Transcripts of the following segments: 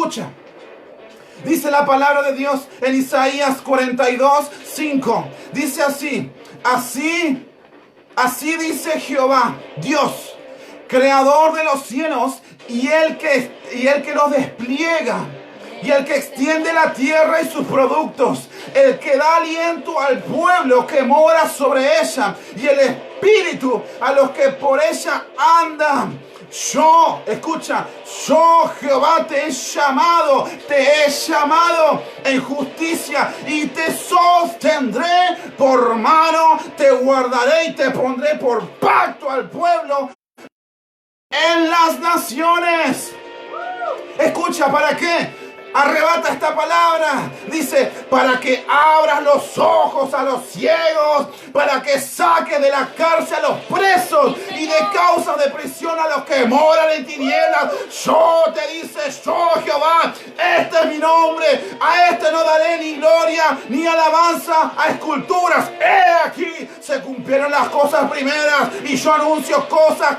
Escucha. Dice la palabra de Dios en Isaías 42:5. Dice así. Así dice Jehová, Dios, creador de los cielos y el que los despliega, y el que extiende la tierra y sus productos, el que da aliento al pueblo que mora sobre ella, y el espíritu a los que por ella andan. Yo Jehová te he llamado en justicia y te sostendré por mano, te guardaré y te pondré por pacto al pueblo en las naciones. Escucha, ¿para qué? Arrebata esta palabra. Dice, para que abras los ojos a los ciegos, para que saques de la cárcel a los presos y de causa de prisión a los que moran en tinieblas. Yo Jehová, este es mi nombre. A este no daré ni gloria ni alabanza a esculturas. He aquí, se cumplieron las cosas primeras y yo anuncio cosas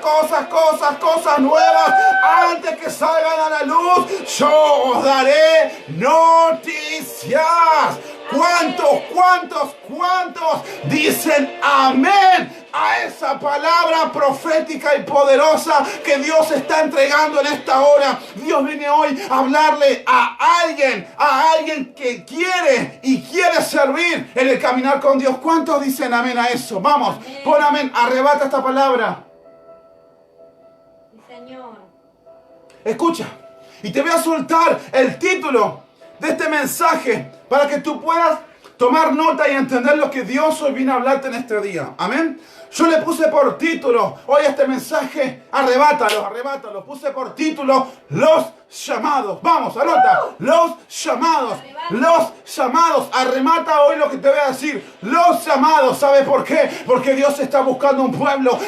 nuevas. Antes que salgan a la luz, yo os daré noticias. ¿Cuántos dicen amén a esa palabra profética y poderosa que Dios está entregando en esta hora? Dios viene hoy a hablarle a alguien que quiere servir en el caminar con Dios. ¿Cuántos dicen amén a eso? Vamos, pon amén, arrebata esta palabra. Señor. Escucha. Y te voy a soltar el título de este mensaje para que tú puedas tomar nota y entender lo que Dios hoy vino a hablarte en este día. Amén. Yo le puse por título hoy este mensaje, arrebátalo. Puse por título los llamados. Vamos, anota. Los llamados. Arremata hoy lo que te voy a decir. Los llamados. ¿Sabe por qué? Porque Dios está buscando un pueblo.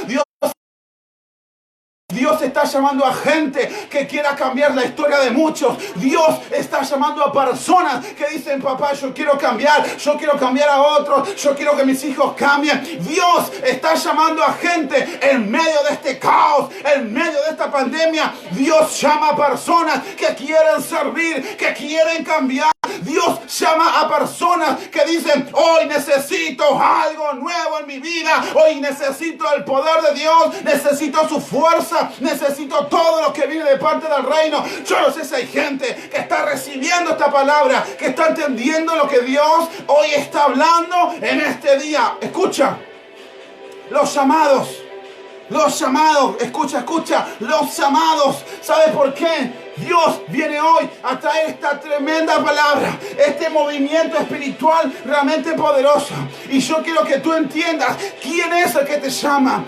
Dios está llamando a gente que quiera cambiar la historia de muchos. Dios está llamando a personas que dicen, papá, yo quiero cambiar a otros, yo quiero que mis hijos cambien. Dios está llamando a gente en medio de este caos, en medio de esta pandemia. Dios llama a personas que quieren servir, que quieren cambiar. Dios llama a personas que dicen, hoy necesito algo nuevo en mi vida, hoy necesito el poder de Dios, necesito su fuerza, necesito todo lo que viene de parte del reino. Yo no sé si hay gente que está recibiendo esta palabra, que está entendiendo lo que Dios hoy está hablando en este día. Escucha, los llamados, escucha, los llamados. ¿Sabes por qué? Dios viene hoy a traer esta tremenda palabra, este movimiento espiritual realmente poderoso. Y yo quiero que tú entiendas quién es el que te llama.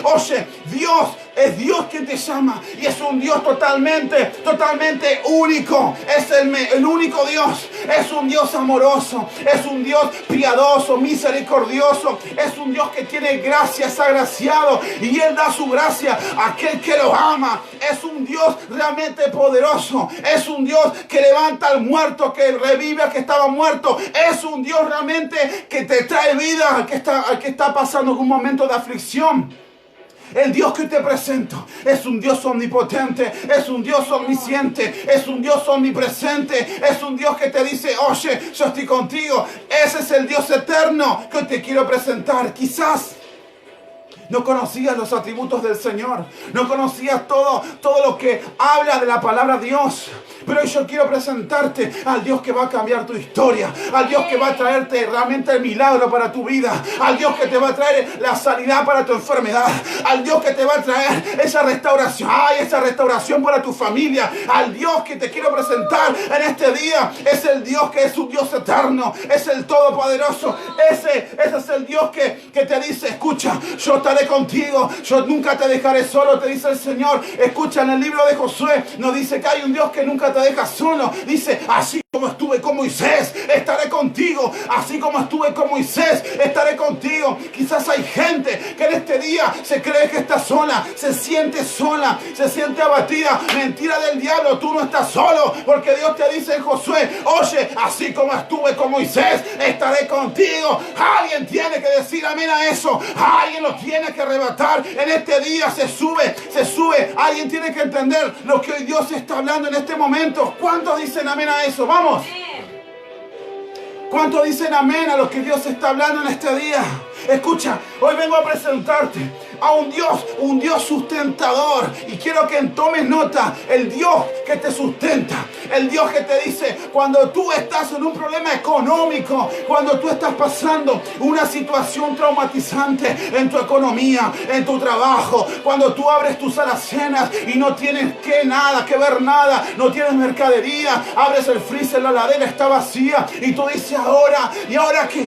Oye, Dios es Dios quien te llama. Y es un Dios totalmente único. Es el único Dios. Es un Dios amoroso. Es un Dios piadoso, misericordioso. Es un Dios que tiene gracia, es agraciado. Y Él da su gracia a aquel que lo ama. Es un Dios realmente poderoso. Es un Dios que levanta al muerto, que revive al que estaba muerto. Es un Dios realmente que te trae vida al que está pasando en un momento de aflicción. El Dios que te presento es un Dios omnipotente, es un Dios omnisciente, es un Dios omnipresente, es un Dios que te dice, oye, yo estoy contigo. Ese es el Dios eterno que te quiero presentar. Quizás no conocías los atributos del Señor, no conocías todo lo que habla de la palabra Dios. Pero yo quiero presentarte al Dios que va a cambiar tu historia, al Dios que va a traerte realmente el milagro para tu vida, al Dios que te va a traer la sanidad para tu enfermedad, al Dios que te va a traer esa restauración para tu familia, al Dios que te quiero presentar en este día. Es el Dios que es un Dios eterno, es el Todopoderoso. Ese es el Dios que te dice, escucha, yo estaré contigo, yo nunca te dejaré solo, te dice el Señor. Escucha, en el libro de Josué nos dice que hay un Dios que nunca te deja solo. Dice, así como estuve con Moisés, estaré contigo. Así como estuve con Moisés, estaré contigo. Quizás hay gente que en este día se cree que está sola, se siente abatida. Mentira del diablo, tú no estás solo, porque Dios te dice en Josué, oye, así como estuve con Moisés, estaré contigo. Alguien tiene que decir amén a eso. Alguien lo tiene que arrebatar. En este día se sube. Alguien tiene que entender lo que hoy Dios está hablando en este momento. ¿Cuántos dicen amén a eso? Vamos. ¿Cuántos dicen amén a lo que Dios está hablando en este día? Escucha, hoy vengo a presentarte a un Dios sustentador. Y quiero que tomes nota, el Dios que te sustenta. El Dios que te dice, cuando tú estás en un problema económico, cuando tú estás pasando una situación traumatizante en tu economía, en tu trabajo, cuando tú abres tus alacenas y no tienes que ver nada, no tienes mercadería, abres el freezer, la heladera está vacía y tú dices, ahora qué.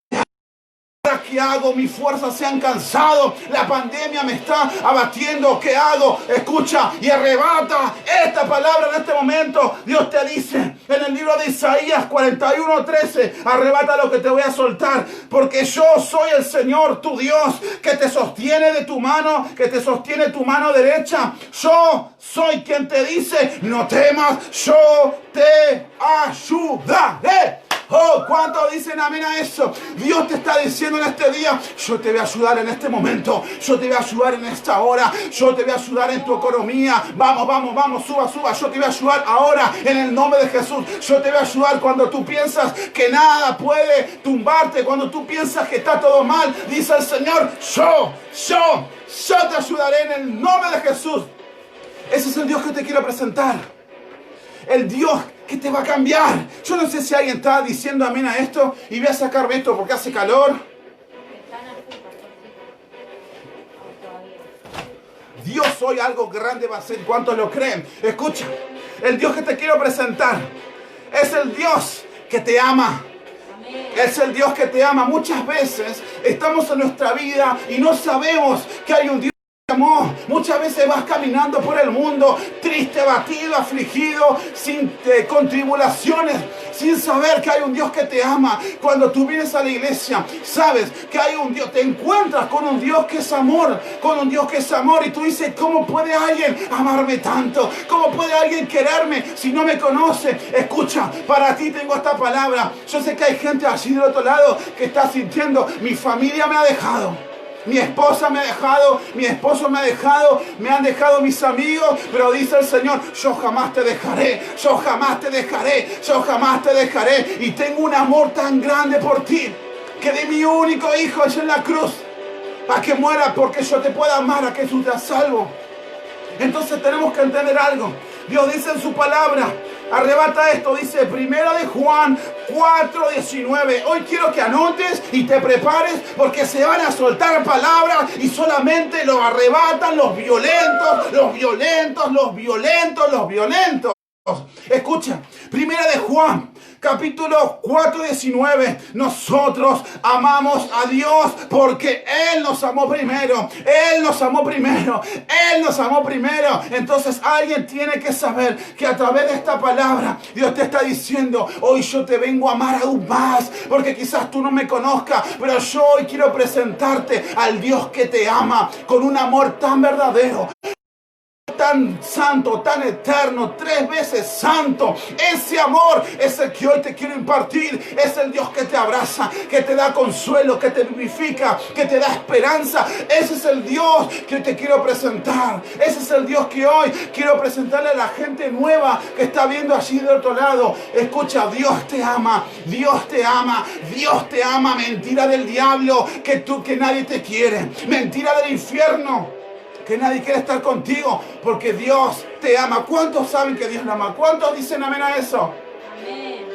¿Qué hago? Mis fuerzas se han cansado. La pandemia me está abatiendo. ¿Qué hago? Escucha y arrebata esta palabra en este momento. Dios te dice en el libro de Isaías 41:13, arrebata lo que te voy a soltar, porque yo soy el Señor tu Dios, que te sostiene de tu mano, que te sostiene tu mano derecha. Yo soy quien te dice, no temas, yo te ayudaré. Oh, ¿cuántos dicen amén a eso? Dios te está diciendo en este día, yo te voy a ayudar en este momento, yo te voy a ayudar en esta hora, yo te voy a ayudar en tu economía. Vamos, suba, yo te voy a ayudar ahora en el nombre de Jesús. Yo te voy a ayudar cuando tú piensas que nada puede tumbarte, cuando tú piensas que está todo mal. Dice el Señor, yo te ayudaré en el nombre de Jesús. Ese es el Dios que te quiero presentar. El Dios que te va a cambiar. Yo no sé si alguien está diciendo amén a esto y voy a sacarme esto porque hace calor. Dios hoy algo grande va a hacer. ¿Cuántos lo creen? Escucha, el Dios que te quiero presentar es el Dios que te ama. Es el Dios que te ama. Muchas veces estamos en nuestra vida y no sabemos que hay un Dios. Muchas veces vas caminando por el mundo triste, abatido, afligido, con tribulaciones, sin saber que hay un Dios que te ama. Cuando tú vienes a la iglesia, sabes que hay un Dios, te encuentras con un Dios que es amor, y tú dices, ¿cómo puede alguien amarme tanto? ¿Cómo puede alguien quererme si no me conoce? Escucha, para ti tengo esta palabra. Yo sé que hay gente allí del otro lado que está sintiendo, mi familia me ha dejado. Mi esposa me ha dejado, mi esposo me ha dejado, me han dejado mis amigos, pero dice el Señor, yo jamás te dejaré, yo jamás te dejaré, yo jamás te dejaré. Y tengo un amor tan grande por ti, que di mi único hijo allá en la cruz, para que muera, porque yo te pueda amar, a que tú te salvo. Entonces tenemos que entender algo. Dios dice en su palabra, arrebata esto, dice 1 Juan 4:19. Hoy quiero que anotes y te prepares, porque se van a soltar palabras y solamente lo arrebatan los violentos. Escucha, 1 Juan capítulo 4:19. Nosotros amamos a Dios porque Él nos amó primero. Entonces alguien tiene que saber que a través de esta palabra Dios te está diciendo, hoy yo te vengo a amar aún más, porque quizás tú no me conozcas, pero yo hoy quiero presentarte al Dios que te ama con un amor tan verdadero, tan santo, tan eterno, 3 veces santo. Ese amor es el que hoy te quiero impartir. Es el Dios que te abraza, que te da consuelo, que te vivifica, que te da esperanza. Ese es el Dios que te quiero presentar. Ese es el Dios que hoy quiero presentarle a la gente nueva que está viendo allí del otro lado. Escucha, Dios te ama, Dios te ama, Dios te ama. Mentira del diablo, que nadie te quiere. Mentira del infierno, que nadie quiere estar contigo, porque Dios te ama. ¿Cuántos saben que Dios te ama? ¿Cuántos dicen amén a eso? Amén.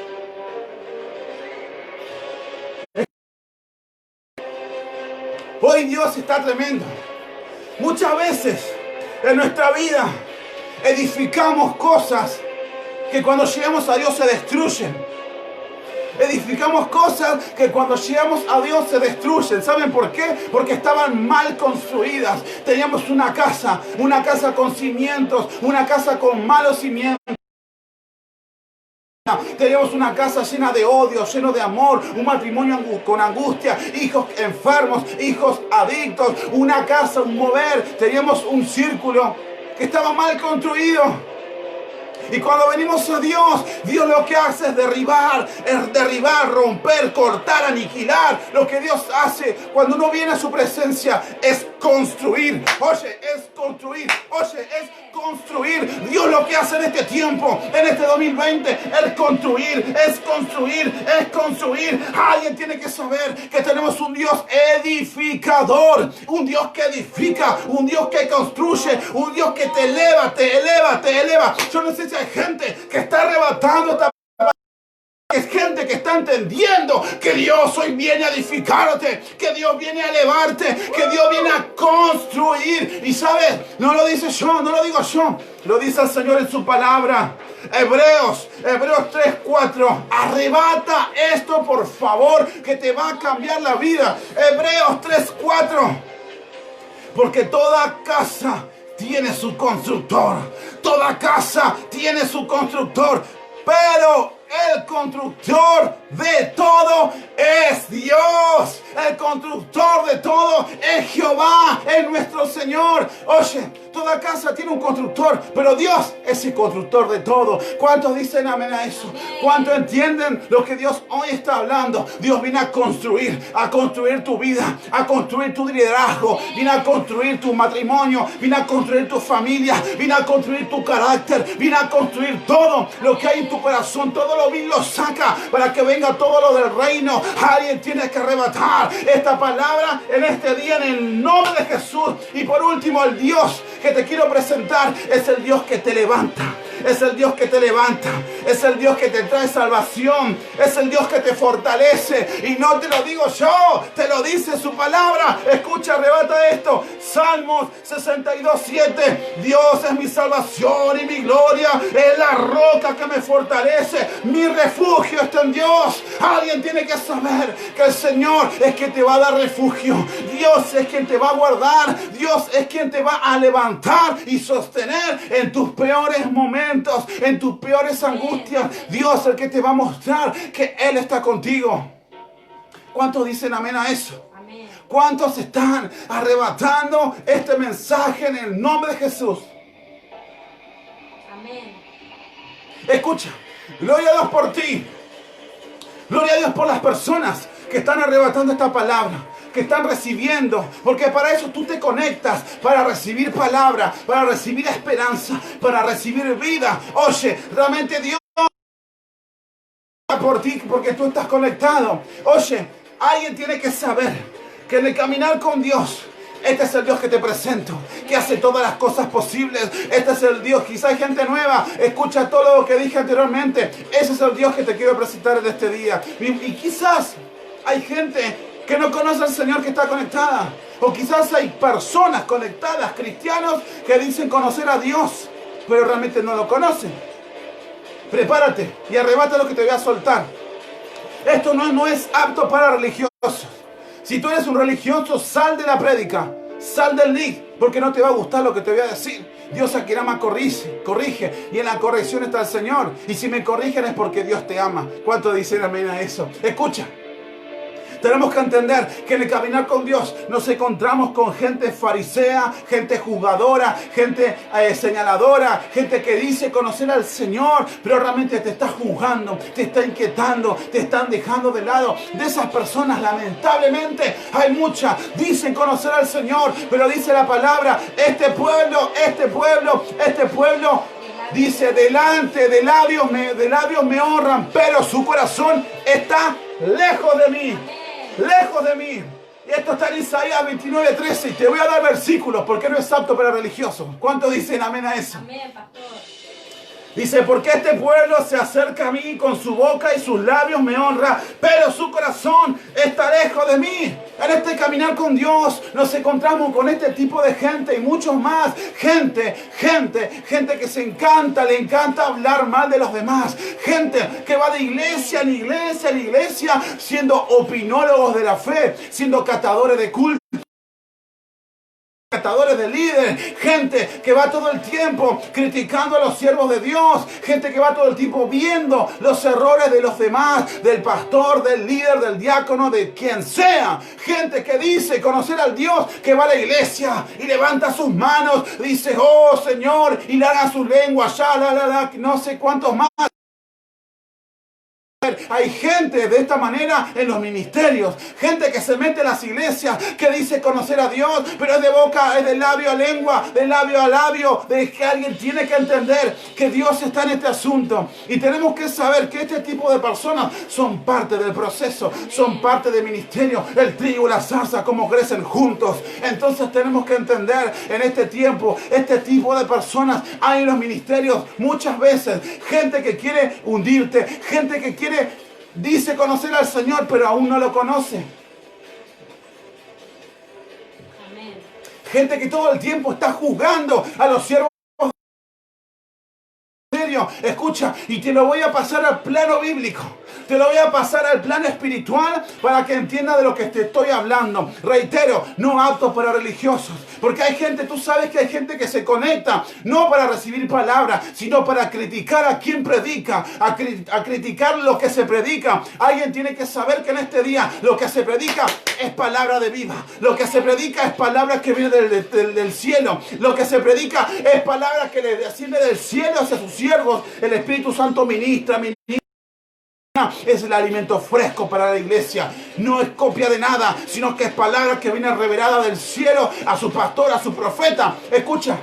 Hoy Dios está tremendo. Muchas veces en nuestra vida edificamos cosas que cuando llegamos a Dios se destruyen. Edificamos cosas que cuando llegamos a Dios se destruyen. ¿Saben por qué? Porque estaban mal construidas. Teníamos una casa con cimientos, una casa con malos cimientos. Teníamos una casa llena de odio, lleno de amor, un matrimonio con angustia, hijos enfermos, hijos adictos, una casa, un mover. Teníamos un círculo que estaba mal construido. Y cuando venimos a Dios, Dios lo que hace es derribar, romper, cortar, aniquilar. Lo que Dios hace cuando uno viene a su presencia es construir. Oye, es construir. Oye, es construir. Dios lo que hace en este tiempo, en este 2020, es construir, es construir, es construir. Alguien tiene que saber que tenemos un Dios edificador, un Dios que edifica, un Dios que construye, un Dios que te eleva, te eleva, te eleva. Yo no sé si hay gente que está arrebatando esta. Es gente que está entendiendo que Dios hoy viene a edificarte, que Dios viene a elevarte, que Dios viene a construir. Y sabes, no lo dice yo, no lo digo yo, lo dice el Señor en su palabra. Hebreos 3:4. Arrebata esto, por favor, que te va a cambiar la vida. Hebreos 3:4. Porque toda casa tiene su constructor. Toda casa tiene su constructor. Pero el constructor de todo es Dios. El constructor de todo es Jehová, es nuestro Señor. Oye, toda casa tiene un constructor, pero Dios es el constructor de todo. ¿Cuántos dicen amén a eso? ¿Cuántos entienden lo que Dios hoy está hablando? Dios viene a construir tu vida, a construir tu liderazgo, viene a construir tu matrimonio, viene a construir tu familia, viene a construir tu carácter, viene a construir todo lo que hay en tu corazón, todo lo vil lo saca para que venga todo lo del reino. Alguien tiene que arrebatar esta palabra en este día en el nombre de Jesús. Y por último, el Dios que te quiero presentar es el Dios que te levanta. Es el Dios que te levanta, es el Dios que te trae salvación, es el Dios que te fortalece. Y no te lo digo yo, te lo dice su palabra. Escucha, arrebata esto. Salmos 62:7. Dios es mi salvación y mi gloria, es la roca que me fortalece. Mi refugio está en Dios. Alguien tiene que saber que el Señor es quien te va a dar refugio. Dios es quien te va a guardar. Dios es quien te va a levantar y sostener en tus peores momentos, en tus peores angustias. Dios es el que te va a mostrar que Él está contigo. ¿Cuántos dicen amén a eso? Amén. ¿Cuántos están arrebatando este mensaje en el nombre de Jesús? Amén. Escucha, gloria a Dios por ti. Gloria a Dios por las personas que están arrebatando esta palabra, que están recibiendo, porque para eso tú te conectas, para recibir palabra, para recibir esperanza, para recibir vida. Oye, realmente Dios por ti, porque tú estás conectado. Oye, alguien tiene que saber que en el caminar con Dios, este es el Dios que te presento, que hace todas las cosas posibles. Este es el Dios. Quizá hay gente nueva. Escucha todo lo que dije anteriormente. Ese es el Dios que te quiero presentar en este día. Y quizás hay gente que no conoce al Señor que está conectada. O quizás hay personas conectadas, cristianos, que dicen conocer a Dios, pero realmente no lo conocen. Prepárate y arrebata lo que te voy a soltar. Esto no es apto para religiosos. Si tú eres un religioso, sal de la prédica, sal del link, porque no te va a gustar lo que te voy a decir. Dios a quien ama corrige, y en la corrección está el Señor. Y si me corrigen es porque Dios te ama. ¿Cuántos dicen amén a eso? Escucha. Tenemos que entender que en el caminar con Dios nos encontramos con gente farisea, gente juzgadora, gente señaladora, gente que dice conocer al Señor, pero realmente te está juzgando, te está inquietando, te están dejando de lado. De esas personas, lamentablemente, hay muchas. Dicen conocer al Señor, pero dice la palabra, este pueblo, dice, delante de labios me honran, pero su corazón está lejos de mí. Lejos de mí. Y esto está en Isaías 29:13. Y te voy a dar versículos porque no es apto para religiosos. ¿Cuántos dicen amén a eso? Amén, pastor. Dice, porque este pueblo se acerca a mí con su boca y sus labios me honra, pero su corazón está lejos de mí. En este caminar con Dios nos encontramos con este tipo de gente y muchos más. Gente que le encanta hablar mal de los demás. Gente que va de iglesia en iglesia, siendo opinólogos de la fe, siendo catadores de culto, maltratadores de líderes, gente que va todo el tiempo criticando a los siervos de Dios, gente que va todo el tiempo viendo los errores de los demás, del pastor, del líder, del diácono, de quien sea. Gente que dice conocer al Dios, que va a la iglesia y levanta sus manos, dice, oh Señor, y larga sus lenguas, no sé cuántos más. Hay gente de esta manera en los ministerios, gente que se mete en las iglesias, que dice conocer a Dios, pero es de boca, es de labio a lengua, de labio a labio, de que alguien tiene que entender que Dios está en este asunto. Y tenemos que saber que este tipo de personas son parte del proceso, son parte del ministerio, el trigo y la zarza, como crecen juntos. Entonces tenemos que entender en este tiempo, este tipo de personas hay en los ministerios muchas veces, gente que quiere hundirte, gente que dice conocer al Señor, pero aún no lo conoce. Amén. Gente que todo el tiempo está juzgando a los siervos. Escucha, y te lo voy a pasar al plano bíblico. Te lo voy a pasar al plano espiritual para que entiendas de lo que te estoy hablando. Reitero, no apto para religiosos. Porque hay gente, tú sabes que hay gente que se conecta no para recibir palabras, sino para criticar a quien predica, a criticar lo que se predica. Alguien tiene que saber que en este día lo que se predica es palabra de vida. Lo que se predica es palabra que viene del cielo. Lo que se predica es palabra que le desciende del cielo hacia sus siervos. El Espíritu Santo ministra. Es el alimento fresco para la iglesia. No es copia de nada, sino que es palabra que viene revelada del cielo a su pastor, a su profeta. Escucha.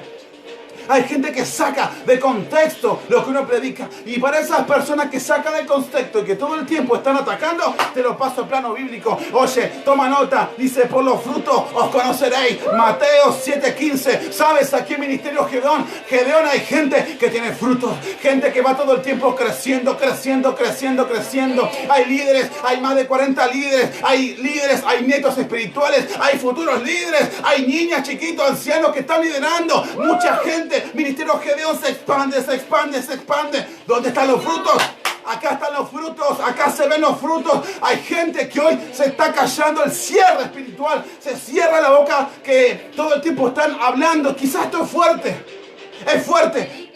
Hay gente que saca de contexto lo que uno predica. Y para esas personas que sacan de contexto y que todo el tiempo están atacando, te lo paso al plano bíblico. Oye, toma nota. Dice, por los frutos os conoceréis. Mateo 7:15. ¿Sabes? Aquí en Ministerio Gedeón hay gente que tiene frutos. Gente que va todo el tiempo creciendo. Hay líderes, hay más de 40 líderes. Hay nietos espirituales. Hay futuros líderes. Hay niñas, chiquitos, ancianos que están liderando. Mucha gente. Ministerio Gedeón se expande. ¿Dónde están los frutos? Acá están los frutos, acá se ven los frutos. Hay gente que hoy se está callando el cierre espiritual. Se cierra la boca, que todo el tiempo están hablando. Quizás esto es fuerte,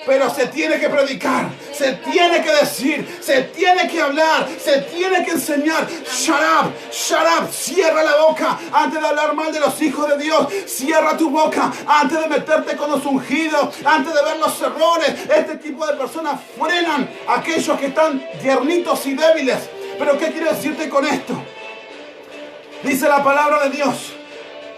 pero se tiene que predicar, se tiene que decir, se tiene que hablar, se tiene que enseñar. Shut up, cierra la boca antes de hablar mal de los hijos de Dios. Cierra tu boca antes de meterte con los ungidos, antes de ver los errores. Este tipo de personas frenan a aquellos que están tiernitos y débiles. Pero ¿qué quiero decirte con esto? Dice la palabra de Dios,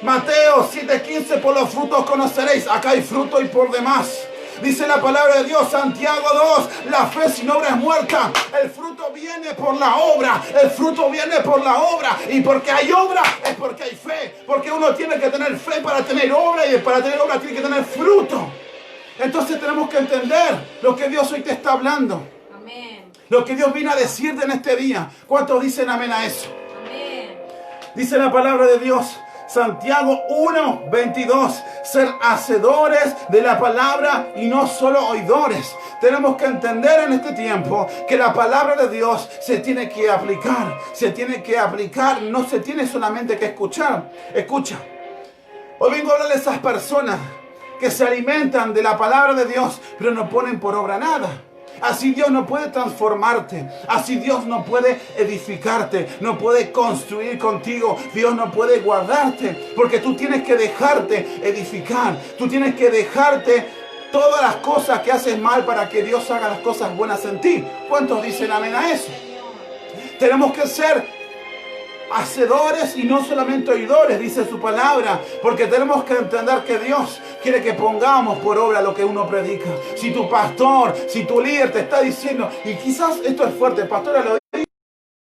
Mateo 7:15, por los frutos conoceréis. Acá hay fruto y por demás. Dice la palabra de Dios, Santiago 2, la fe sin obra es muerta. El fruto viene por la obra. El fruto viene por la obra. Y porque hay obra es porque hay fe. Porque uno tiene que tener fe para tener obra. Y para tener obra tiene que tener fruto. Entonces tenemos que entender lo que Dios hoy te está hablando. Amén. Lo que Dios vino a decirte en este día. ¿Cuántos dicen amén a eso? Amén. Dice la palabra de Dios, Santiago 1:22, ser hacedores de la palabra y no solo oidores. Tenemos que entender en este tiempo que la palabra de Dios se tiene que aplicar. No se tiene solamente que escuchar. Escucha, hoy vengo a hablarle a esas personas que se alimentan de la palabra de Dios, pero no ponen por obra nada. Así Dios no puede transformarte. Así Dios no puede edificarte. No puede construir contigo. Dios no puede guardarte. Porque tú tienes que dejarte edificar. Tú tienes que dejarte todas las cosas que haces mal para que Dios haga las cosas buenas en ti. ¿Cuántos dicen amén a eso? Tenemos que ser hacedores y no solamente oidores, dice su palabra, porque tenemos que entender que Dios quiere que pongamos por obra lo que uno predica. Si tu pastor, si tu líder te está diciendo, y quizás esto es fuerte, pastora, lo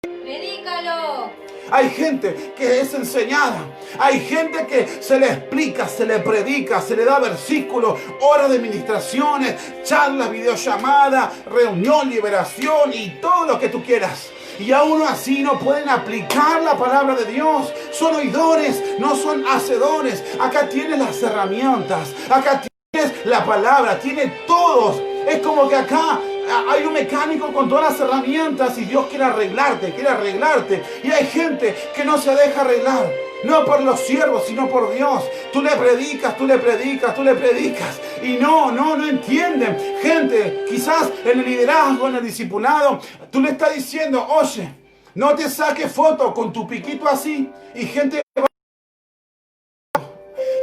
predícalo. Hay gente que es enseñada, hay gente que se le explica, se le predica, se le da versículos, horas de ministraciones, charlas, videollamadas, reunión, liberación y todo lo que tú quieras. Y aún así no pueden aplicar la palabra de Dios. Son oidores, no son hacedores. Acá tienes las herramientas. Acá tienes la palabra. Tiene todos. Es como que acá hay un mecánico con todas las herramientas y Dios quiere arreglarte. Y hay gente que no se deja arreglar. No por los siervos, sino por Dios. Tú le predicas, tú le predicas, tú le predicas. Y no entienden. Gente, quizás en el liderazgo, en el discipulado, tú le estás diciendo, oye, no te saques fotos con tu piquito así. Y gente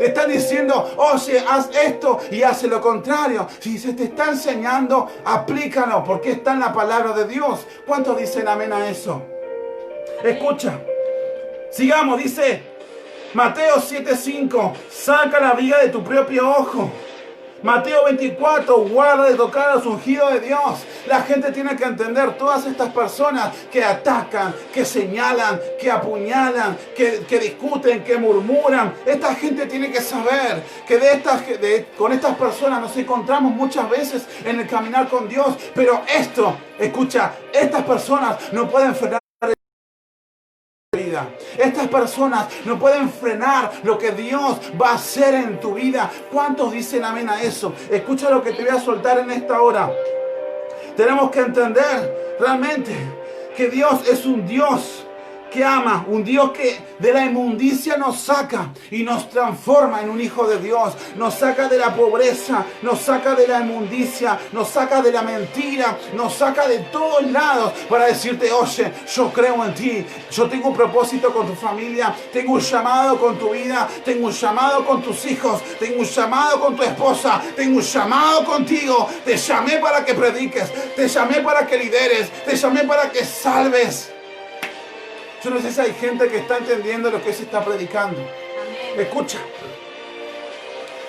le están diciendo, oye, haz esto y hace lo contrario. Si se te está enseñando, aplícalo, porque está en la palabra de Dios. ¿Cuántos dicen amén a eso? Escucha, sigamos, dice Mateo 7:5, saca la viga de tu propio ojo. Mateo 24, guarda de tocar a los ungidos de Dios. La gente tiene que entender, todas estas personas que atacan, que señalan, que apuñalan, que discuten, que murmuran. Esta gente tiene que saber que con estas personas nos encontramos muchas veces en el caminar con Dios. Pero esto, escucha, estas personas no pueden frenar. Estas personas no pueden frenar lo que Dios va a hacer en tu vida. ¿Cuántos dicen amén a eso? Escucha lo que te voy a soltar en esta hora. Tenemos que entender realmente que Dios es un Dios que ama, un Dios que de la inmundicia nos saca y nos transforma en un hijo de Dios, nos saca de la pobreza, nos saca de la inmundicia, nos saca de la mentira, nos saca de todos lados para decirte, oye, yo creo en ti, yo tengo un propósito con tu familia, tengo un llamado con tu vida, tengo un llamado con tus hijos, tengo un llamado con tu esposa, tengo un llamado contigo, te llamé para que prediques, te llamé para que lideres, te llamé para que salves. Yo no sé si hay gente que está entendiendo lo que se está predicando. Amén. Escucha.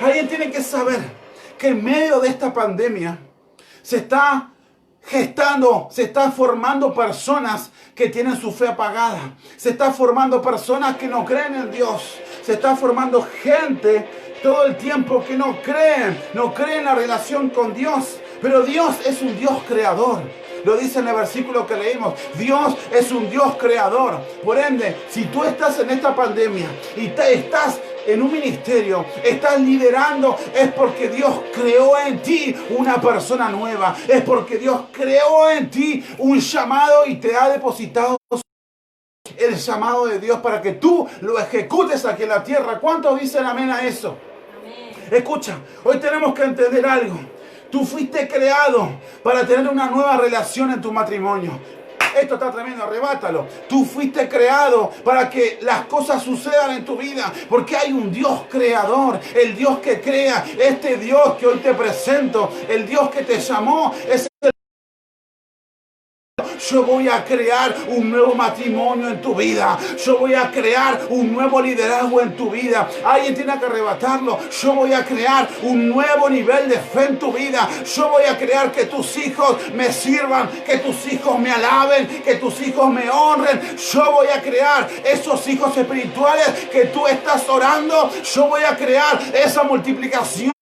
Alguien tiene que saber que en medio de esta pandemia se está gestando, se está formando personas que tienen su fe apagada. Se está formando personas que no creen en Dios. Se está formando gente todo el tiempo que no creen en la relación con Dios. Pero Dios es un Dios creador. Lo dice en el versículo que leímos. Dios es un Dios creador. Por ende, si tú estás en esta pandemia y estás en un ministerio, estás liderando, es porque Dios creó en ti una persona nueva. Es porque Dios creó en ti un llamado y te ha depositado el llamado de Dios para que tú lo ejecutes aquí en la tierra. ¿Cuántos dicen amén a eso? Amén. Escucha, hoy tenemos que entender algo. Tú fuiste creado para tener una nueva relación en tu matrimonio. Esto está tremendo, arrebátalo. Tú fuiste creado para que las cosas sucedan en tu vida, porque hay un Dios creador, el Dios que crea. Este Dios que hoy te presento, el Dios que te llamó, es el... Yo voy a crear un nuevo matrimonio en tu vida. Yo voy a crear un nuevo liderazgo en tu vida. Alguien tiene que arrebatarlo. Yo voy a crear un nuevo nivel de fe en tu vida. Yo voy a crear que tus hijos me sirvan, que tus hijos me alaben, que tus hijos me honren. Yo voy a crear esos hijos espirituales que tú estás orando. Yo voy a crear esa multiplicación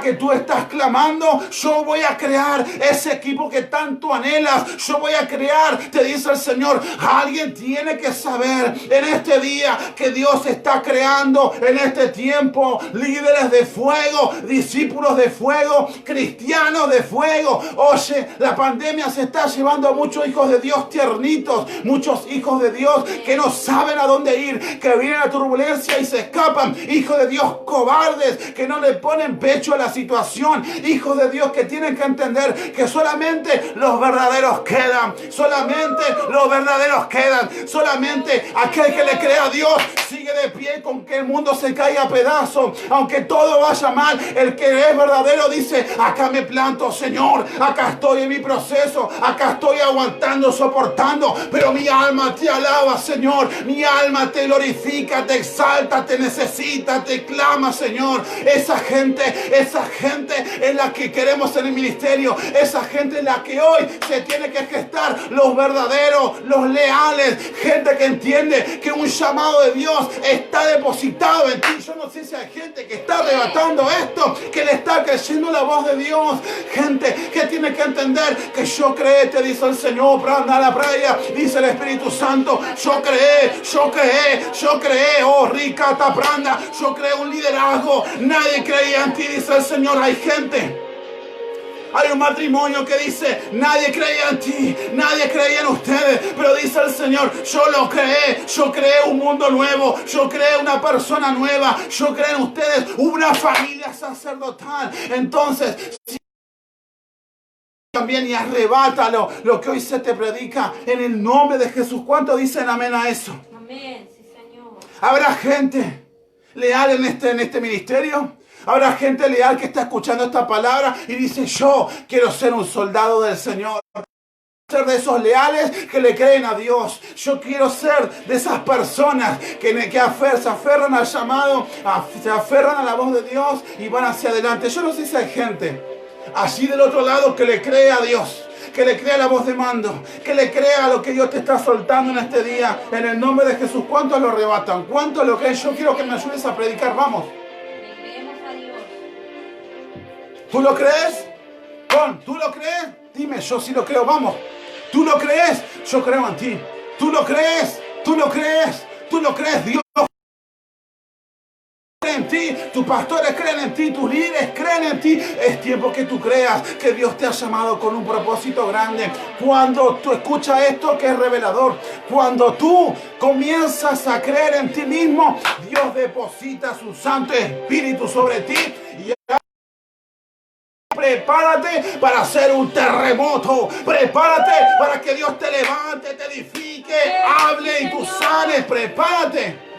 que tú estás clamando. Yo voy a crear ese equipo que tanto anhelas. Yo voy a crear, te dice el Señor. Alguien tiene que saber en este día que Dios está creando en este tiempo líderes de fuego, discípulos de fuego, cristianos de fuego. Oye, la pandemia se está llevando a muchos hijos de Dios tiernitos, muchos hijos de Dios que no saben a dónde ir, que vienen a turbulencia y se escapan. Hijos de Dios cobardes que no le ponen pecho a la situación. Hijos de Dios que tienen que entender que solamente los verdaderos quedan. Solamente los verdaderos quedan. Solamente aquel que le crea a Dios sigue de pie con que el mundo se caiga a pedazos. Aunque todo vaya mal, el que es verdadero dice: acá me planto, Señor. Acá estoy en mi proceso. Acá estoy aguantando, soportando. Pero mi alma te alaba, Señor. Mi alma te glorifica, te exalta, te necesita, te clama, Señor. Esa gente en la que queremos en el ministerio, esa gente en la que hoy se tiene que gestar los verdaderos, los leales, gente que entiende que un llamado de Dios está depositado en ti. Yo no sé si hay gente que está arrebatando esto, que le está creyendo la voz de Dios, gente que tiene que entender que yo creé, te dice el Señor, pranda la playa, dice el Espíritu Santo, yo creé, oh rica tapranda, yo creé un liderazgo, nadie creía en ti, dice el Señor. Hay Hay un matrimonio que dice, nadie creía en ti, nadie creía en ustedes, pero dice el Señor, yo lo creé, yo creé un mundo nuevo, yo creé una persona nueva, yo creé en ustedes una familia sacerdotal. Entonces, también y arrebátalo lo que hoy se te predica en el nombre de Jesús. ¿Cuántos dicen amén a eso? Amén, sí, Señor. ¿Habrá gente leal en este ministerio? ¿Habrá gente leal que está escuchando esta palabra y dice, yo quiero ser un soldado del Señor? Ser de esos leales que le creen a Dios. Yo quiero ser de esas personas que se aferran al llamado, se aferran a la voz de Dios y van hacia adelante. Yo no sé si hay gente allí del otro lado que le cree a Dios, que le crea la voz de mando, que le crea lo que Dios te está soltando en este día, en el nombre de Jesús. ¿Cuántos lo arrebatan? ¿Cuántos lo creen? Yo quiero que me ayudes a predicar, vamos. Le creemos a Dios. ¿Tú lo crees? ¿Tú lo crees? Dime, yo sí lo creo, vamos. ¿Tú lo crees? Yo creo en ti. ¿Tú lo crees? ¿Tú lo crees? ¿Tú lo crees? Dios cree en ti, tus pastores creen en ti, tus líderes creen en ti. Es tiempo que tú creas que Dios te ha llamado con un propósito grande. Cuando tú escuchas esto que es revelador, cuando tú comienzas a creer en ti mismo, Dios deposita su Santo Espíritu sobre ti y prepárate para hacer un terremoto. Prepárate para que Dios te levante, te edifique, hable y tú sales. Prepárate.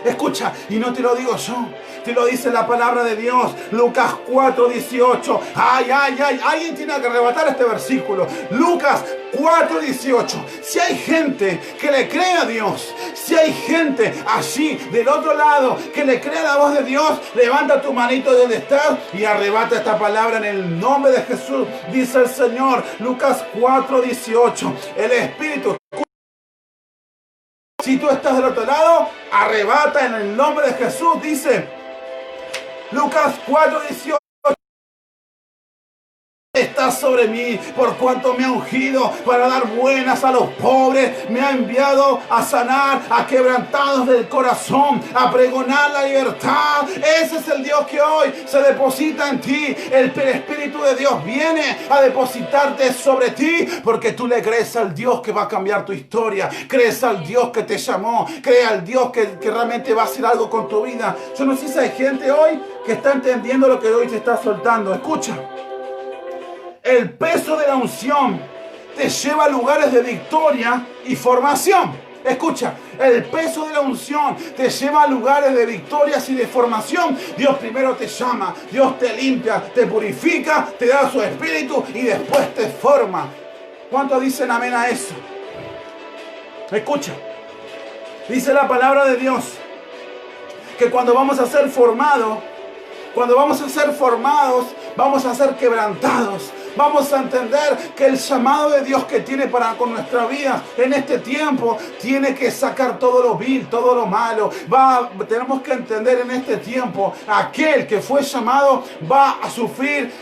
Escucha, y no te lo digo yo, te lo dice la palabra de Dios. Lucas 4:18. Alguien tiene que arrebatar este versículo. Lucas 4:18. Si hay gente que le cree a Dios, si hay gente allí del otro lado que le cree a la voz de Dios, levanta tu manito de donde estás y arrebata esta palabra en el nombre de Jesús. Dice el Señor, Lucas 4:18. El Espíritu, si tú estás del otro lado, arrebata en el nombre de Jesús. Dice Lucas 4:18. Está sobre mí por cuanto me ha ungido para dar buenas a los pobres, me ha enviado a sanar a quebrantados del corazón, a pregonar la libertad. Ese es el Dios que hoy se deposita en ti. El Espíritu de Dios viene a depositarte sobre ti porque tú le crees al Dios que va a cambiar tu historia, crees al Dios que te llamó, crees al Dios que realmente va a hacer algo con tu vida. Yo no sé si hay gente hoy que está entendiendo lo que hoy te está soltando. Escucha. El peso de la unción te lleva a lugares de victoria y formación. Escucha, el peso de la unción te lleva a lugares de victorias y de formación. Dios primero te llama, Dios te limpia, te purifica, te da su espíritu y después te forma. ¿Cuántos dicen amén a eso? Escucha, dice la palabra de Dios que cuando vamos a ser formados, vamos a ser quebrantados. Vamos a entender que el llamado de Dios que tiene para con nuestra vida en este tiempo tiene que sacar todo lo vil, todo lo malo. Tenemos que entender en este tiempo, aquel que fue llamado va a sufrir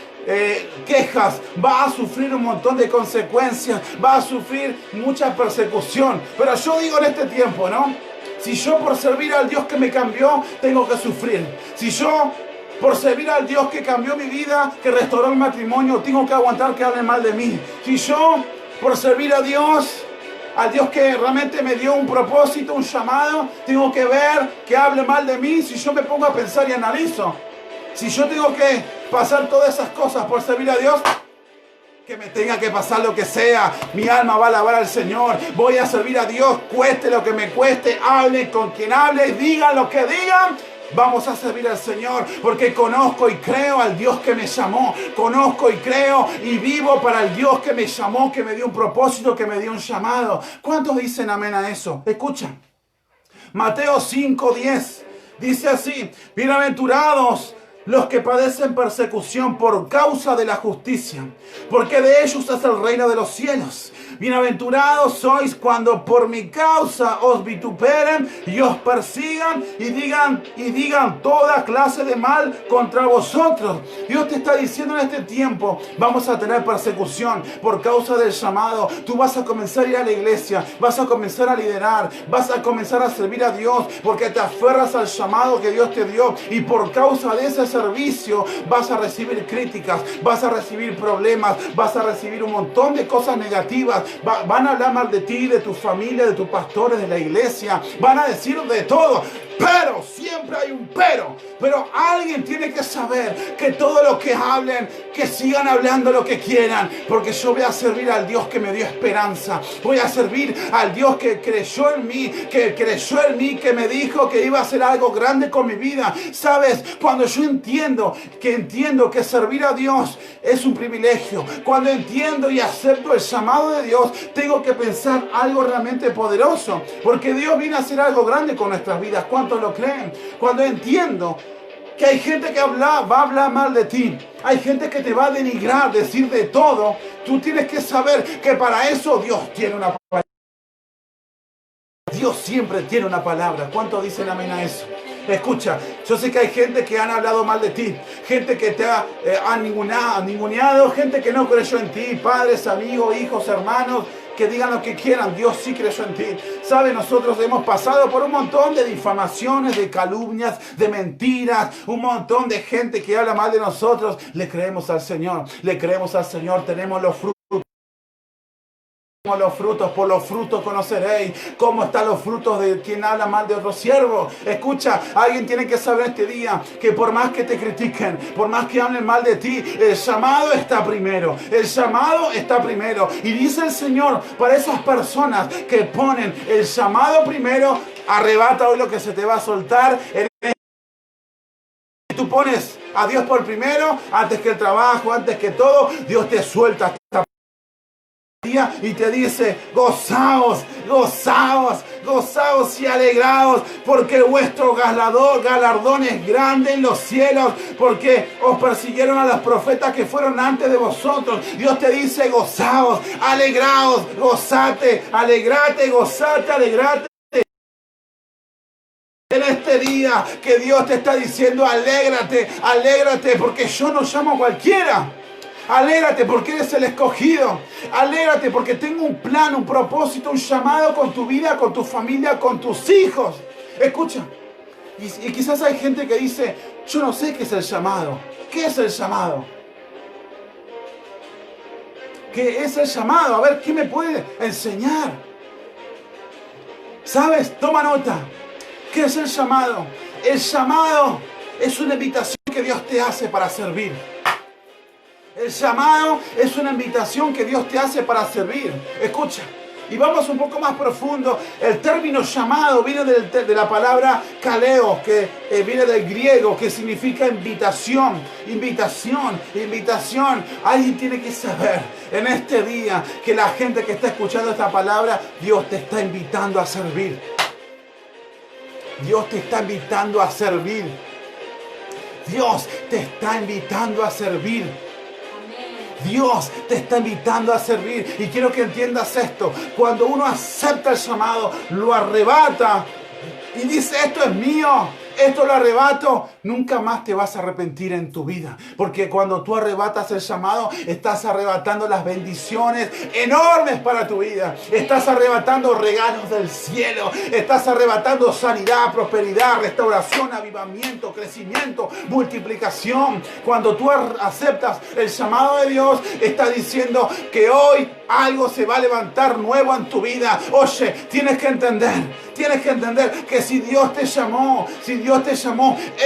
quejas, va a sufrir un montón de consecuencias, va a sufrir mucha persecución. Pero yo digo en este tiempo, ¿no? Si yo por servir al Dios que me cambió, tengo que sufrir. Si yo por servir al Dios que cambió mi vida, que restauró mi matrimonio, tengo que aguantar que hablen mal de mí. Si yo, por servir a Dios, al Dios que realmente me dio un propósito, un llamado, tengo que ver que hable mal de mí. Si yo me pongo a pensar y analizo, si yo tengo que pasar todas esas cosas por servir a Dios, que me tenga que pasar lo que sea, mi alma va a alabar al Señor. Voy a servir a Dios, cueste lo que me cueste, hable con quien hable, digan lo que digan. Vamos a servir al Señor porque conozco y creo al Dios que me llamó. Conozco y creo y vivo para el Dios que me llamó, que me dio un propósito, que me dio un llamado. ¿Cuántos dicen amén a eso? Escucha. Mateo 5:10 dice así: bienaventurados los que padecen persecución por causa de la justicia, porque de ellos es el reino de los cielos. Bienaventurados sois cuando por mi causa os vituperen y os persigan y digan toda clase de mal contra vosotros. Dios te está diciendo en este tiempo, vamos a tener persecución por causa del llamado. Tú vas a comenzar a ir a la iglesia, vas a comenzar a liderar, vas a comenzar a servir a Dios porque te aferras al llamado que Dios te dio y por causa de ese servicio vas a recibir críticas, vas a recibir problemas, vas a recibir un montón de cosas negativas. Van a hablar mal de ti, de tu familia, de tus pastores, de la iglesia. Van a decir de todo. Pero, siempre hay un pero. Pero alguien tiene que saber que todo lo que hablen, que sigan hablando lo que quieran. Porque yo voy a servir al Dios que me dio esperanza. Voy a servir al Dios que creyó en mí, que me dijo que iba a hacer algo grande con mi vida. ¿Sabes? Cuando yo entiendo que servir a Dios es un privilegio. Cuando entiendo y acepto el llamado de Dios, tengo que pensar algo realmente poderoso. Porque Dios viene a hacer algo grande con nuestras vidas. ¿Cuántos lo creen? Cuando entiendo que hay gente que va a hablar mal de ti, hay gente que te va a denigrar, decir de todo, tú tienes que saber que para eso Dios tiene una palabra. Dios siempre tiene una palabra. ¿Cuántos dicen amén a eso? Escucha, yo sé que hay gente que han hablado mal de ti, gente que te ha ninguneado, gente que no creyó en ti, padres, amigos, hijos, hermanos, que digan lo que quieran. Dios sí creyó en ti. ¿Sabe? Nosotros hemos pasado por un montón de difamaciones, de calumnias, de mentiras, un montón de gente que habla mal de nosotros. Le creemos al Señor, tenemos los frutos. Por los frutos conoceréis. ¿Cómo están los frutos de quien habla mal de otro siervo? Escucha, alguien tiene que saber este día que por más que te critiquen, por más que hablen mal de ti, el llamado está primero. El llamado está primero. Y dice el Señor, para esas personas que ponen el llamado primero, arrebata hoy lo que se te va a soltar. Si tú pones a Dios por primero, antes que el trabajo, antes que todo, Dios te suelta y te dice: gozaos, gozaos, gozaos y alegraos, porque vuestro galardón es grande en los cielos, porque os persiguieron a los profetas que fueron antes de vosotros. Dios te dice: gozaos, alegraos, gozate, alegrate, gozate, alegrate. En este día que Dios te está diciendo: alégrate, alégrate, porque yo no llamo a cualquiera. Alégrate porque eres el escogido. Alégrate porque tengo un plan, un propósito, un llamado con tu vida, con tu familia, con tus hijos. Escucha, y quizás hay gente que dice: yo no sé qué es el llamado. ¿Qué es el llamado? ¿Qué es el llamado? A ver, ¿qué me puede enseñar? ¿Sabes? Toma nota. ¿Qué es el llamado? El llamado es una invitación que Dios te hace para servir. El llamado es una invitación que Dios te hace para servir. Escucha, y vamos un poco más profundo. El término llamado viene de la palabra kaleo, que viene del griego, que significa invitación. Invitación, invitación. Alguien tiene que saber en este día que la gente que está escuchando esta palabra, Dios te está invitando a servir. Dios te está invitando a servir. Dios te está invitando a servir. Dios te está invitando a servir. Y quiero que entiendas esto. Cuando uno acepta el llamado, lo arrebata y dice: esto es mío, esto lo arrebato, nunca más te vas a arrepentir en tu vida. Porque cuando tú arrebatas el llamado, estás arrebatando las bendiciones enormes para tu vida. Estás arrebatando regalos del cielo. Estás arrebatando sanidad, prosperidad, restauración, avivamiento, crecimiento, multiplicación. Cuando tú aceptas el llamado de Dios, está diciendo que hoy algo se va a levantar nuevo en tu vida. Oye, tienes que entender que si Dios te llamó,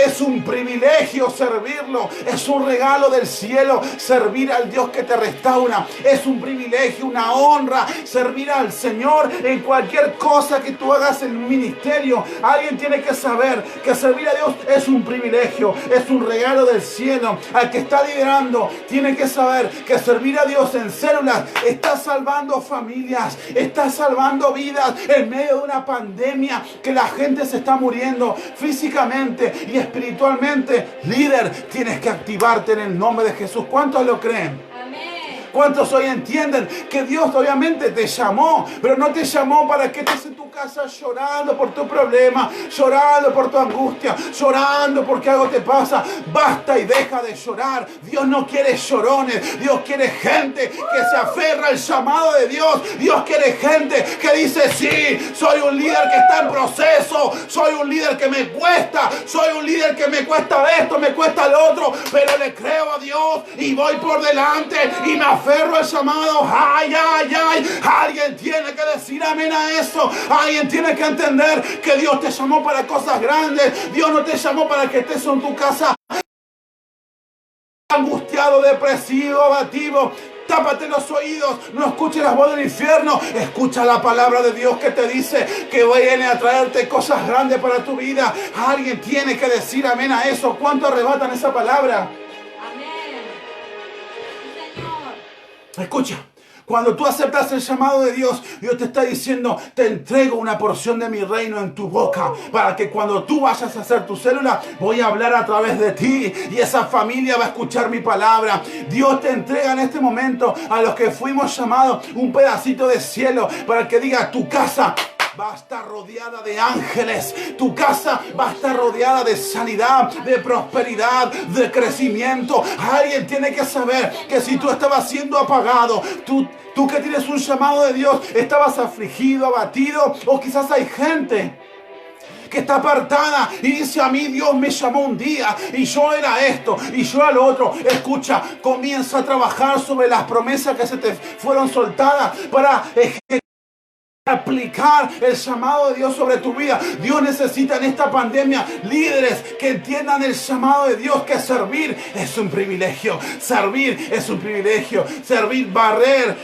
es un privilegio servirlo. Es un regalo del cielo servir al Dios que te restaura. Es un privilegio, una honra servir al Señor en cualquier cosa que tú hagas en un ministerio. Alguien tiene que saber que servir a Dios es un privilegio, es un regalo del cielo. Al que está liderando tiene que saber que servir a Dios en células está salvando familias, está salvando vidas en medio de una pandemia que la gente se está muriendo físicamente y espiritualmente. Líder, tienes que activarte en el nombre de Jesús. ¿Cuántos lo creen? Amén. ¿Cuántos hoy entienden que Dios obviamente te llamó, pero no te llamó para que estés en tu casa llorando por tu problema, llorando por tu angustia, llorando porque algo te pasa? Basta y deja de llorar. Dios no quiere llorones. Dios quiere gente que se aferra al llamado de Dios. Dios quiere gente que dice: sí, soy un líder que está en proceso, soy un líder que me cuesta, soy un líder que me cuesta esto, me cuesta lo otro, pero le creo a Dios y voy por delante y me aferro al llamado. Ay, ay, ay. Alguien tiene que decir amén a eso. Alguien tiene que entender que Dios te llamó para cosas grandes. Dios no te llamó para que estés en tu casa angustiado, depresivo, abatido. Tápate los oídos, no escuches las voces del infierno. Escucha la palabra de Dios que te dice que viene a traerte cosas grandes para tu vida. Alguien tiene que decir amén a eso. ¿Cuánto arrebatan esa palabra? Amén. Sí, Señor. Escucha. Cuando tú aceptas el llamado de Dios, Dios te está diciendo: te entrego una porción de mi reino en tu boca, para que cuando tú vayas a hacer tu célula, voy a hablar a través de ti y esa familia va a escuchar mi palabra. Dios te entrega en este momento a los que fuimos llamados un pedacito de cielo para que diga: tu casa va a estar rodeada de ángeles. Tu casa va a estar rodeada de sanidad, de prosperidad, de crecimiento. Alguien tiene que saber que si tú estabas siendo apagado, tú que tienes un llamado de Dios, estabas afligido, abatido, o quizás hay gente que está apartada y dice: a mí Dios me llamó un día y yo era esto y yo era lo otro. Escucha, comienza a trabajar sobre las promesas que se te fueron soltadas para aplicar el llamado de Dios sobre tu vida. Dios necesita en esta pandemia líderes que entiendan el llamado de Dios, que servir es un privilegio. Servir es un privilegio. Servir, barrer,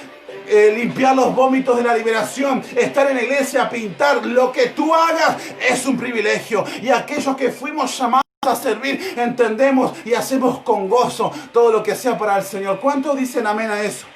limpiar los vómitos de la liberación, estar en la iglesia, pintar, lo que tú hagas es un privilegio. Y aquellos que fuimos llamados a servir, entendemos y hacemos con gozo todo lo que sea para el Señor. ¿Cuántos dicen amén a eso?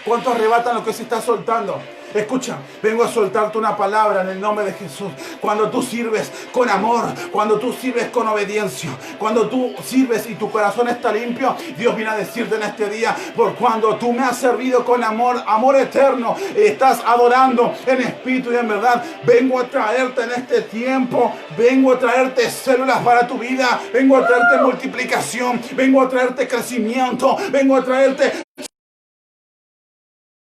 ¿Cuántos arrebatan lo que se está soltando? Escucha, vengo a soltarte una palabra en el nombre de Jesús. Cuando tú sirves con amor, cuando tú sirves con obediencia, cuando tú sirves y tu corazón está limpio, Dios viene a decirte en este día: por cuando tú me has servido con amor, amor eterno, estás adorando en espíritu y en verdad, vengo a traerte en este tiempo, vengo a traerte células para tu vida, vengo a traerte multiplicación, vengo a traerte crecimiento, vengo a traerte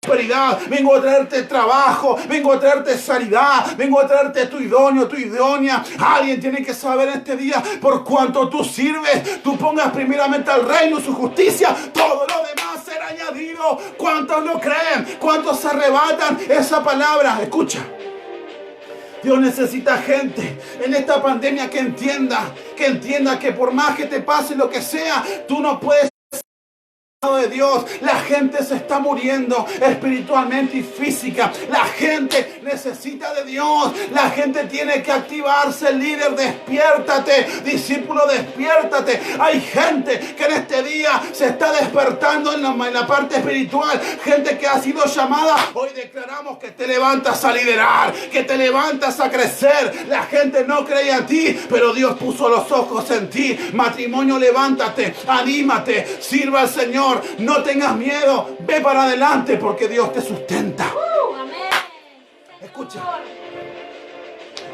prosperidad, vengo a traerte trabajo, vengo a traerte sanidad, vengo a traerte tu idóneo, tu idónea. Alguien tiene que saber este día: por cuanto tú sirves, tú pongas primeramente al reino y su justicia, todo lo demás será añadido. ¿Cuántos lo creen? ¿Cuántos arrebatan esa palabra? Escucha, Dios necesita gente en esta pandemia que entienda que por más que te pase lo que sea, tú no puedes de Dios. La gente se está muriendo espiritualmente y física. La gente necesita de Dios. La gente tiene que activarse. Líder, despiértate. Discípulo, despiértate. Hay gente que en este día se está despertando en la parte espiritual. Gente que ha sido llamada. Hoy declaramos que te levantas a liderar, que te levantas a crecer. La gente no creía en ti, pero Dios puso los ojos en ti. Matrimonio, levántate, anímate, sirva al Señor. No tengas miedo, ve para adelante porque Dios te sustenta. Amén. Escucha,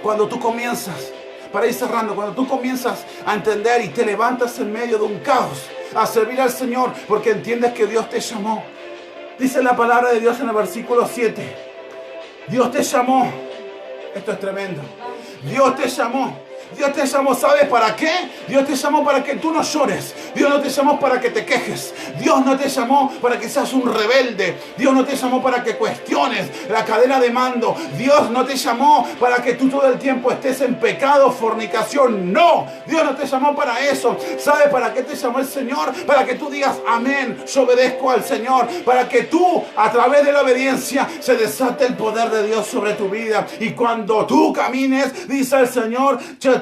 cuando tú comienzas, para ir cerrando, cuando tú comienzas a entender y te levantas en medio de un caos a servir al Señor porque entiendes que Dios te llamó, dice la palabra de Dios en el versículo 7: Dios te llamó. Esto es tremendo. Dios te llamó. Dios te llamó, ¿sabes para qué? Dios te llamó para que tú no llores. Dios no te llamó para que te quejes. Dios no te llamó para que seas un rebelde. Dios no te llamó para que cuestiones la cadena de mando. Dios no te llamó para que tú todo el tiempo estés en pecado, fornicación. No, Dios no te llamó para eso. ¿Sabes para qué te llamó el Señor? Para que tú digas: amén, yo obedezco al Señor. Para que tú, a través de la obediencia, se desate el poder de Dios sobre tu vida. Y cuando tú camines, dice el Señor: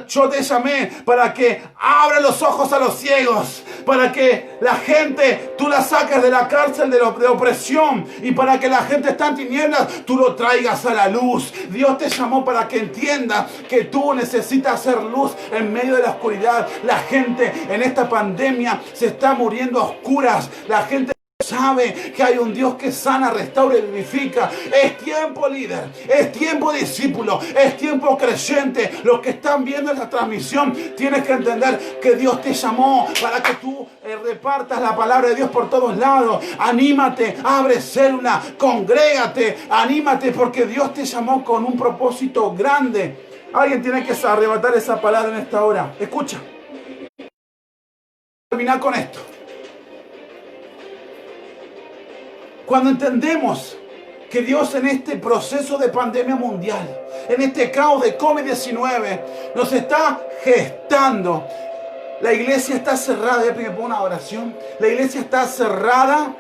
yo te llamé para que abra los ojos a los ciegos, para que la gente, tú la saques de la cárcel de opresión, y para que la gente está en tinieblas, tú lo traigas a la luz. Dios te llamó para que entiendas que tú necesitas hacer luz en medio de la oscuridad. La gente en esta pandemia se está muriendo a oscuras. La gente sabe que hay un Dios que sana, restaura y vivifica. Es tiempo, líder. Es tiempo, discípulo. Es tiempo, creyente. Los que están viendo esta transmisión, tienes que entender que Dios te llamó para que tú repartas la palabra de Dios por todos lados. Anímate, abre célula, congrégate, anímate porque Dios te llamó con un propósito grande. Alguien tiene que arrebatar esa palabra en esta hora. Escucha. Terminar con esto. Cuando entendemos que Dios en este proceso de pandemia mundial, en este caos de COVID-19, nos está gestando. La iglesia está cerrada. Ya me pongo una oración. La iglesia está cerrada.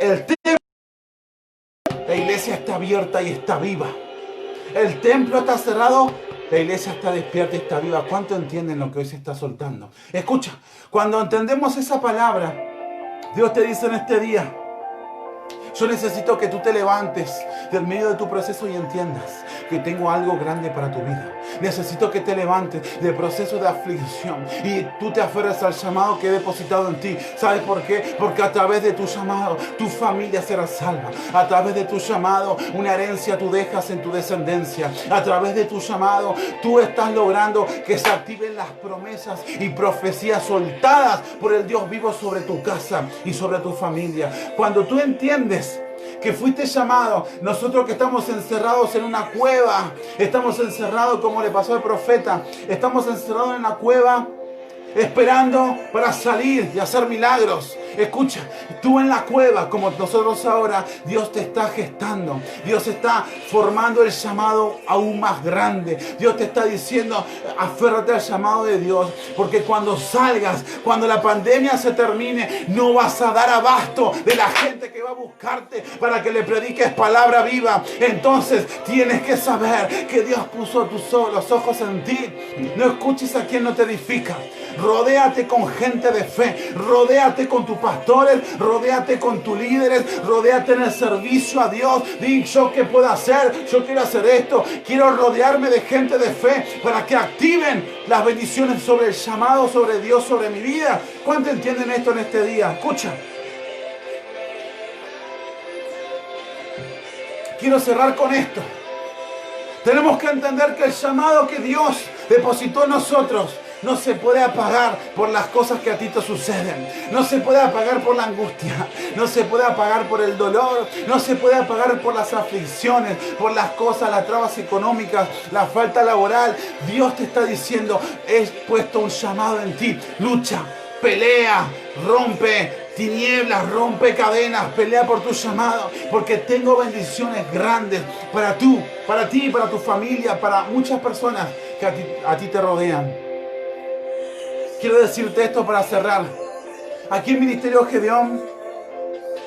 El templo. La iglesia está abierta y está viva. El templo está cerrado. La iglesia está despierta y está viva. ¿Cuánto entienden lo que hoy se está soltando? Escucha, cuando entendemos esa palabra, Dios te dice en este día: yo necesito que tú te levantes del medio de tu proceso y entiendas que tengo algo grande para tu vida. Necesito que te levantes del proceso de aflicción y tú te aferres al llamado que he depositado en ti. ¿Sabes por qué? Porque a través de tu llamado, tu familia será salva. A través de tu llamado, una herencia tú dejas en tu descendencia. A través de tu llamado, tú estás logrando que se activen las promesas y profecías soltadas por el Dios vivo sobre tu casa y sobre tu familia. Cuando tú entiendes que fuiste llamado, nosotros que estamos encerrados en una cueva, estamos encerrados como le pasó al profeta, estamos encerrados en una cueva esperando para salir y hacer milagros. Escucha, tú en la cueva, como nosotros ahora, Dios te está gestando. Dios está formando el llamado aún más grande. Dios te está diciendo: aférrate al llamado de Dios, porque cuando salgas, cuando la pandemia se termine, no vas a dar abasto de la gente que va a buscarte para que le prediques palabra viva. Entonces tienes que saber que Dios puso los ojos en ti. No escuches a quien no te edifica. Rodéate con gente de fe. Rodéate con tus pastores. Rodéate con tus líderes. Rodéate en el servicio a Dios. Di: ¿yo qué puedo hacer? Yo quiero hacer esto. Quiero rodearme de gente de fe para que activen las bendiciones sobre el llamado, sobre Dios, sobre mi vida. ¿Cuánto entienden esto en este día? Escucha. Quiero cerrar con esto. Tenemos que entender que el llamado que Dios depositó en nosotros no se puede apagar por las cosas que a ti te suceden. No se puede apagar por la angustia. No se puede apagar por el dolor. No se puede apagar por las aflicciones, por las cosas, las trabas económicas, la falta laboral. Dios te está diciendo: he puesto un llamado en ti. Lucha, pelea, rompe tinieblas, rompe cadenas, pelea por tu llamado, porque tengo bendiciones grandes para ti, para tu familia, para muchas personas que a ti te rodean. Quiero decirte esto para cerrar. Aquí en Ministerio Gedeón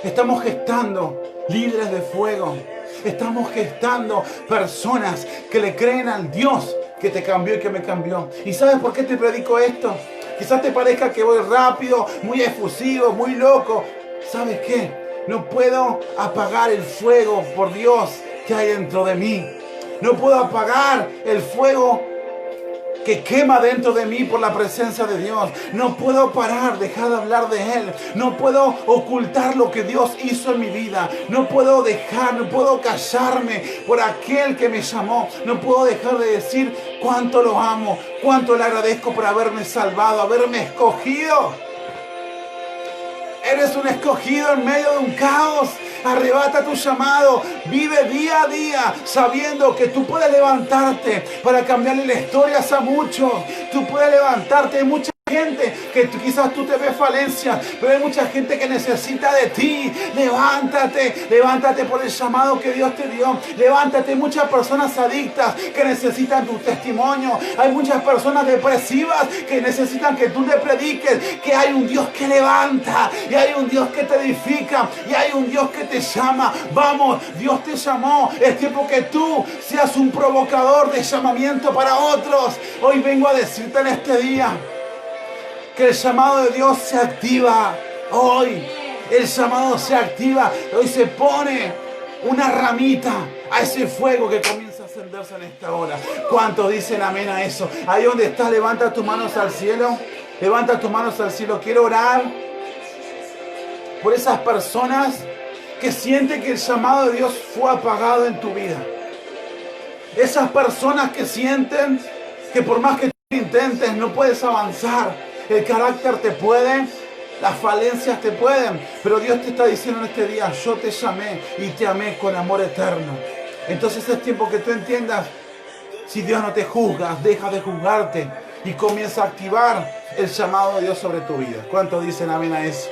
estamos gestando líderes de fuego. Estamos gestando personas que le creen al Dios que te cambió y que me cambió. ¿Y sabes por qué te predico esto? Quizás te parezca que voy rápido, muy efusivo, muy loco. ¿Sabes qué? No puedo apagar el fuego, por Dios, que hay dentro de mí. No puedo apagar el fuego que quema dentro de mí por la presencia de Dios. No puedo dejar de hablar de Él. No puedo ocultar lo que Dios hizo en mi vida. No puedo callarme por aquel que me llamó. No puedo dejar de decir cuánto lo amo, cuánto le agradezco por haberme salvado, haberme escogido. Eres un escogido en medio de un caos. Arrebata tu llamado. Vive día a día sabiendo que tú puedes levantarte para cambiarle las historias a muchos. Tú puedes levantarte. Hay mucha gente que quizás tú te ves falencias, pero hay mucha gente que necesita de ti. Levántate por el llamado que Dios te dio. Levántate. Hay muchas personas adictas que necesitan tu testimonio. Hay muchas personas depresivas que necesitan que tú le prediques que hay un Dios que levanta, y hay un Dios que te edifica, y hay un Dios que te llama. Vamos, Dios te llamó. Es tiempo que tú seas un provocador de llamamiento para otros. Hoy vengo a decirte en este día que el llamado de Dios se activa hoy. El llamado se activa. Hoy se pone una ramita a ese fuego que comienza a encenderse en esta hora. ¿Cuántos dicen amén a eso? Ahí donde estás, levanta tus manos al cielo. Levanta tus manos al cielo. Quiero orar por esas personas que sienten que el llamado de Dios fue apagado en tu vida. Esas personas que sienten que por más que tú intentes no puedes avanzar. El carácter te puede, las falencias te pueden, pero Dios te está diciendo en este día: yo te llamé y te amé con amor eterno. Entonces es tiempo que tú entiendas, si Dios no te juzga, deja de juzgarte y comienza a activar el llamado de Dios sobre tu vida. ¿Cuántos dicen amén a eso?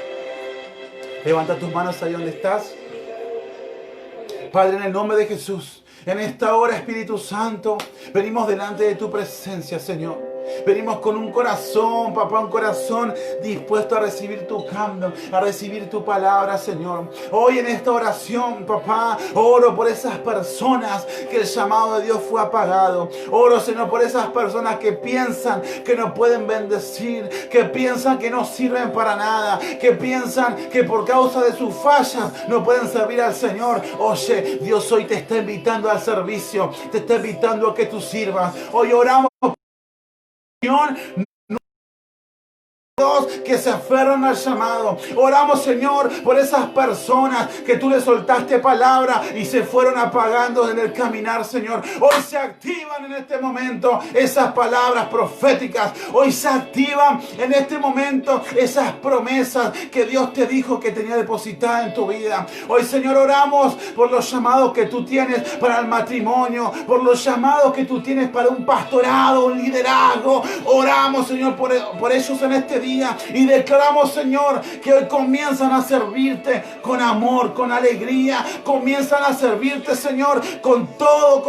Levanta tus manos ahí donde estás. Padre, en el nombre de Jesús, en esta hora, Espíritu Santo, venimos delante de tu presencia, Señor. Venimos con un corazón, papá, un corazón dispuesto a recibir tu cambio, a recibir tu palabra, Señor. Hoy en esta oración, papá, oro por esas personas que el llamado de Dios fue apagado. Oro, Señor, por esas personas que piensan que no pueden bendecir, que piensan que no sirven para nada, que piensan que por causa de sus fallas no pueden servir al Señor. Oye, Dios hoy te está invitando al servicio, te está invitando a que tú sirvas. Hoy oramos que se aferran al llamado. Oramos, Señor, por esas personas que tú le soltaste palabra y se fueron apagando en el caminar, Señor. Hoy se activan en este momento esas palabras proféticas. Hoy se activan en este momento esas promesas que Dios te dijo que tenía depositadas en tu vida. Hoy, Señor, oramos por los llamados que tú tienes para el matrimonio, por los llamados que tú tienes para un pastorado, un liderazgo. Oramos, Señor, por ellos en este día. Y declaramos, Señor, que hoy comienzan a servirte con amor, con alegría. Comienzan a servirte, Señor, con todo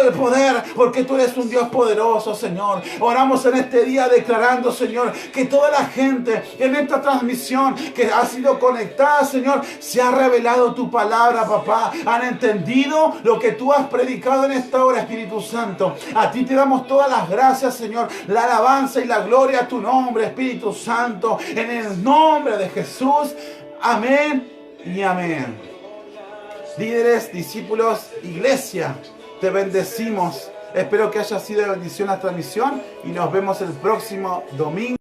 el poder, porque tú eres un Dios poderoso, Señor. Oramos en este día declarando, Señor, que toda la gente en esta transmisión que ha sido conectada, Señor, se ha revelado tu palabra, papá. Han entendido lo que tú has predicado en esta hora, Espíritu Santo. A ti te damos todas las gracias, Señor, la alabanza y la gloria a tu nombre, Espíritu Santo, en el nombre de Jesús. Amén y amén. Líderes, discípulos, iglesia, te bendecimos. Espero que haya sido de bendición la transmisión y nos vemos el próximo domingo.